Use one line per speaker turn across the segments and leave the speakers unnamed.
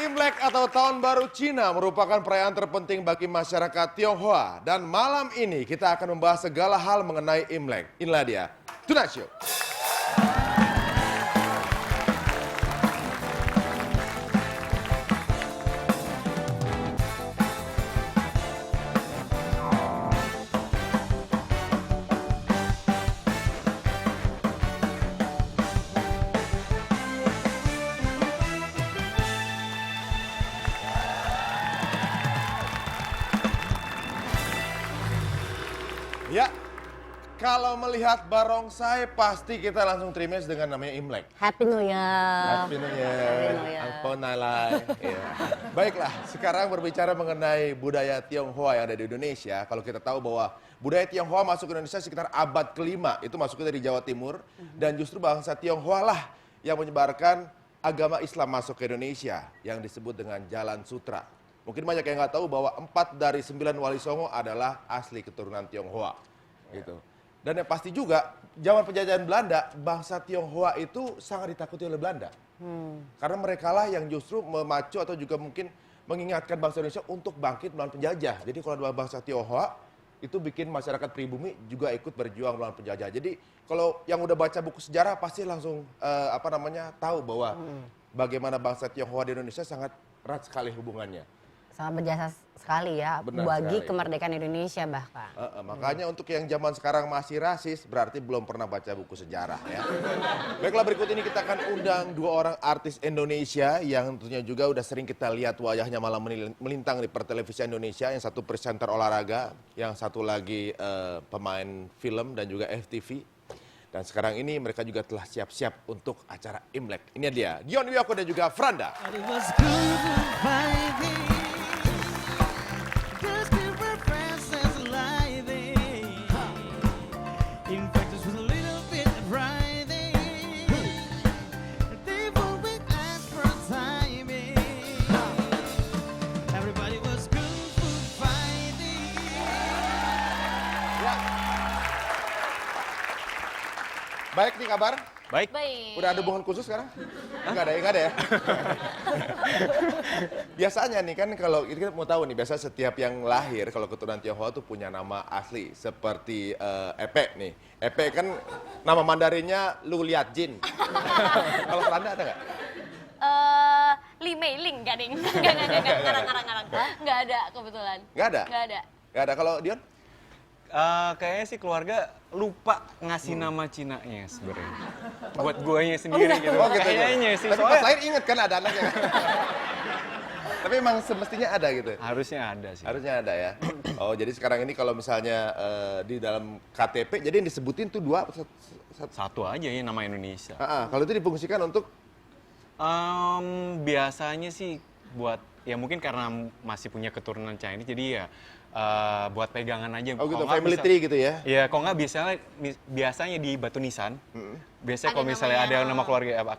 Imlek atau Tahun Baru Cina merupakan perayaan terpenting bagi masyarakat Tionghoa. Dan malam ini kita akan membahas segala hal mengenai Imlek. Inilah dia, Tonight Show. Ya, kalau melihat barongsai pasti kita langsung trimmes dengan namanya Imlek.
Happy New Year.
Happy New Year. Ampun nalai. Ya. Baiklah, sekarang berbicara mengenai budaya Tionghoa yang ada di Indonesia. Kalau kita tahu bahwa budaya Tionghoa masuk ke Indonesia sekitar abad ke-5. Itu masuknya dari Jawa Timur. Dan justru bangsa Tionghoa lah yang menyebarkan agama Islam masuk ke Indonesia. Yang disebut dengan Jalan Sutra. Mungkin banyak yang nggak tahu bahwa 4 dari 9 Wali Songo adalah asli keturunan Tionghoa. Gitu. Dan yang pasti juga, zaman penjajahan Belanda, bangsa Tionghoa itu sangat ditakuti oleh Belanda. Karena mereka lah yang justru memacu atau juga mungkin mengingatkan bangsa Indonesia untuk bangkit melawan penjajah. Jadi kalau bangsa Tionghoa, itu bikin masyarakat pribumi juga ikut berjuang melawan penjajah. Jadi kalau yang udah baca buku sejarah pasti langsung tahu bahwa bagaimana bangsa Tionghoa di Indonesia sangat erat sekali hubungannya.
Sangat berjasa sekali ya bagi kemerdekaan Indonesia bahkan.
Makanya untuk yang zaman sekarang masih rasis berarti belum pernah baca buku sejarah ya. Baiklah, berikut ini kita akan undang 2 orang artis Indonesia yang tentunya juga udah sering kita lihat wajahnya malam melintang di pertelevisian Indonesia. Yang satu presenter olahraga, yang satu lagi pemain film dan juga FTV. Dan sekarang ini mereka juga telah siap-siap untuk acara Imlek. Ini dia, Dion Wiyoko dan juga Franda. Baik nih kabar?
Baik.
Udah ada hubungan khusus sekarang? Enggak ada ya? Biasanya nih kan kalau kita mau tahu nih, biasa setiap yang lahir kalau keturunan Tionghoa tuh punya nama asli. Seperti Epe nih. Epe kan nama Mandarinnya Lu Liat Jin. Kalau Franda ada nggak?
Li Mei Ling, gak ding. Ngarang. Nggak ada kebetulan.
Nggak ada?
Nggak ada.
Nggak ada. Kalau Dion?
Kayaknya sih keluarga lupa ngasih nama Cinanya sebenarnya. Buat guanya sendiri gitu.
Oh gitu.
Kayaknya sih.
Tapi pas lahir inget kan ada anaknya. Tapi emang semestinya ada gitu?
Harusnya ada sih.
Harusnya ada ya. Oh, jadi sekarang ini kalau misalnya di dalam KTP, jadi yang disebutin tuh 2?
Satu aja ya nama Indonesia.
Kalau itu difungsikan untuk?
Biasanya sih buat, ya mungkin karena masih punya keturunan Chinese, jadi ya buat pegangan aja.
Oh gitu, family tree gitu ya?
Iya, kalau nggak biasanya di batu nisan. Biasanya kalau misalnya ada nama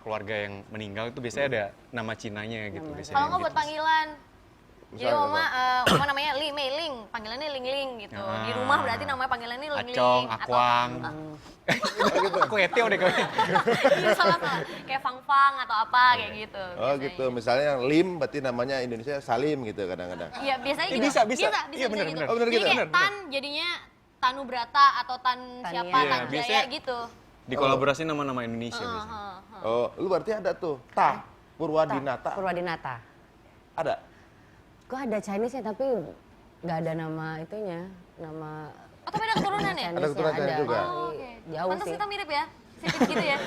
keluarga yang meninggal itu biasanya ada nama Cinanya gitu.
Kalau nggak buat panggilan. Jadi Oma namanya Li Mei Ling, panggilannya Ling Ling gitu. Di rumah berarti namanya panggilannya Ling Ling.
Acong, Akwang. Aku eteo deh kayaknya.
Iya, salah. Kayak Fang Fang atau apa kayak gitu.
Oh gitu, misalnya yang Lim berarti namanya Indonesia Salim gitu kadang-kadang.
Iya, biasanya gitu.
Bisa.
Iya benar.
Oh benar gitu.
Jadi kayak Tan jadinya Tanu Brata atau Tan siapa,
Iya,
Tan Jaya
biasanya
gitu.
Dikolaborasi nama-nama Indonesia biasanya.
Oh, lu berarti ada tuh Purwadinata.
Purwadinata.
Ada?
Gue ada Chinese ya tapi nggak ada nama itunya, nama.
Oh, tapi ada keturunan ya?
Ada keturunan Chinese juga?
Oh, oke.
Jauh
Pantas
sih.
kita mirip ya? Sipit gitu ya?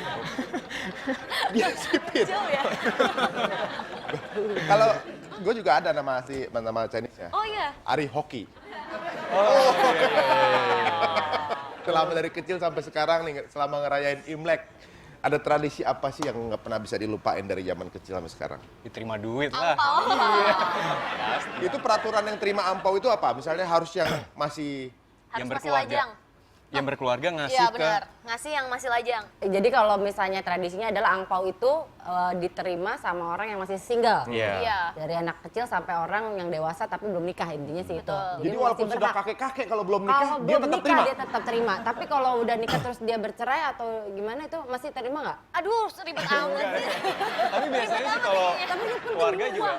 Dia sipit.
Jauh ya?
Kalau gue juga ada nama Chinese ya.
Oh iya?
Ari Hoki.
Oh.
Selama dari kecil sampai sekarang nih, selama ngerayain Imlek, ada tradisi apa sih yang nggak pernah bisa dilupain dari zaman kecil sampai sekarang?
Diterima duit lah.
Ampau.
Itu peraturan yang terima ampau itu apa? Misalnya harus yang masih
Harus
Yang
masih
berkeluarga.
lajang.
Yang berkeluarga ngasih
Iya,
ke
benar. ngasih yang masih lajang.
Jadi kalau misalnya tradisinya adalah angpau itu diterima sama orang yang masih single.
Iya.
Iya.
Dari anak kecil sampai orang yang dewasa tapi belum nikah, intinya sih itu.
Betul.
Jadi
masih
walaupun sudah
berhak.
kakek-kakek kalau belum nikah
Kalau
dia
belum
tetap
nikah
terima.
dia tetap terima. Tapi kalau udah nikah terus dia bercerai atau gimana itu masih terima nggak?
Aduh, ribet amat.
Tapi biasanya sih kalau keluarga juga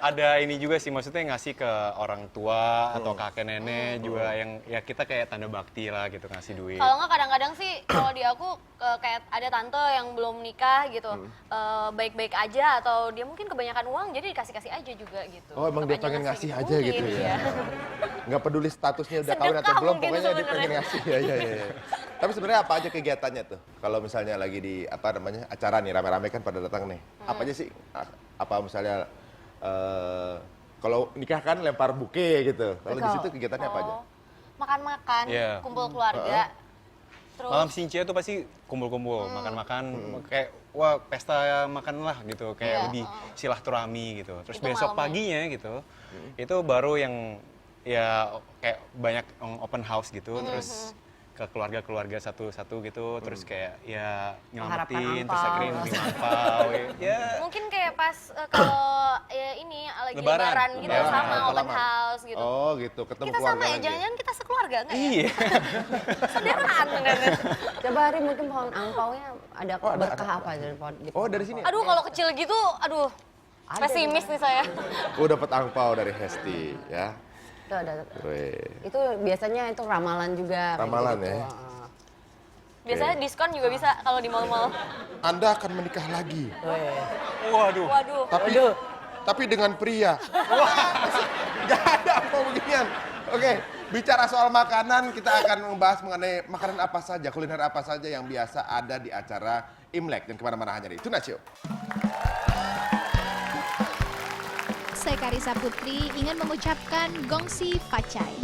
ada ini juga sih, maksudnya ngasih ke orang tua atau kakek nenek juga yang ya kita kayak tanda bakti lah gitu, ngasih duit.
Kalau nggak kadang-kadang sih kalau di aku kayak ada tante yang belum nikah gitu, baik-baik aja atau dia mungkin kebanyakan uang jadi dikasih-kasih aja juga gitu.
Oh emang dia
Tetap aja
pengen
ngasih
ngasih aja gitu
Mungkin,
ya. Nggak peduli statusnya udah kawin atau
Sedekah
belum,
mungkin
pokoknya dia
sebenarnya.
pengen ngasih. Ya. Tapi sebenarnya apa aja kegiatannya tuh? Kalau misalnya lagi di apa namanya acara nih rame-rame kan pada datang nih. Apa aja sih? Apa misalnya kalau nikah kan lempar buke gitu. Kalau di situ kegiatannya apa aja?
Makan-makan,
Iya.
kumpul keluarga. Terus
Malam Cincia tuh pasti kumpul-kumpul, makan-makan, kayak wah pesta makan lah gitu, kayak
Iya,
lebih silaturahmi gitu. Terus
Itu
besok
malamnya.
paginya gitu, itu baru yang ya kayak banyak open house gitu, terus ke keluarga-keluarga satu-satu gitu, terus kayak ya nyelamatin, terus
angpau.
akhirnya nerima angpau, ya.
mungkin kayak pas kalau ya ini lagi
Lebaran.
lebaran gitu
Lebaran,
sama open
salaman.
house gitu.
Oh gitu, ketemu
Kita
keluarga
sama ya,
lagi.
jangan-jangan kita sekeluarga enggak ya?
Iya.
Saudaraan beneran.
Coba Hari mungkin pohon angpaunya ada
Oh, ada,
berkah
ada.
apa dari pohon? di
Oh
pohon
dari
angpau?
sini?
Aduh kalau kecil gitu, aduh
Ada
pesimis nih saya.
Oh dapat angpau dari Hesti ya.
Itu ada.
Weh.
Itu biasanya itu ramalan juga. kayak
Ramalan
gitu.
ya?
Heeh.
Biasanya diskon juga bisa kalau di mall-mall.
Anda akan menikah lagi,
Waduh.
Waduh.
tapi dengan pria. Gak ada apa beginian. Oke, bicara soal makanan, kita akan membahas mengenai makanan apa saja, kuliner apa saja yang biasa ada di acara Imlek dan kemana-mana hanya di Tuna Show.
Saya Karissa Putri ingin mengucapkan Gongsi Facai.